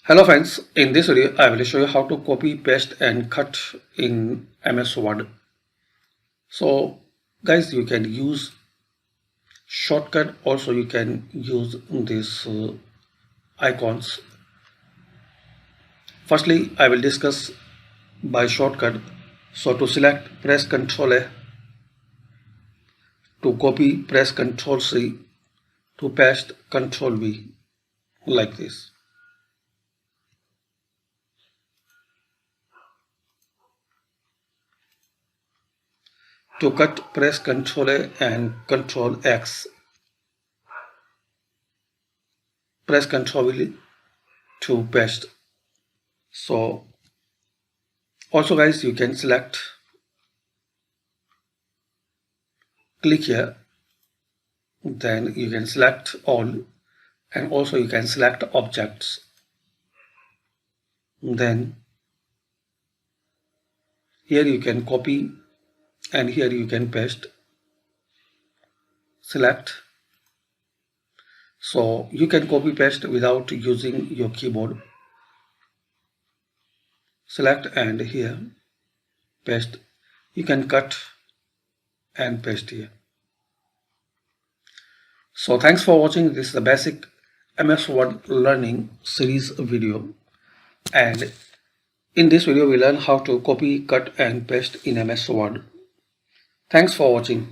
Hello friends, in this video I will show you how to copy, paste and cut in MS Word. So guys, you can use shortcut, also you can use these icons. Firstly, I will discuss by shortcut. So to select, press Ctrl A. To copy, press Ctrl C. To paste, Ctrl V, like this. To cut, press Ctrl A and Ctrl X. Press Ctrl V to paste. So also guys, you can select, click here, then you can select all, and also you can select objects, then here you can copy and here you can paste. Select, so you can copy paste without using your keyboard. Select and here paste. You can cut and paste here. So thanks for watching. This is the basic MS Word learning series video, and in this video we learn how to copy, cut and paste in MS Word. Thanks for watching.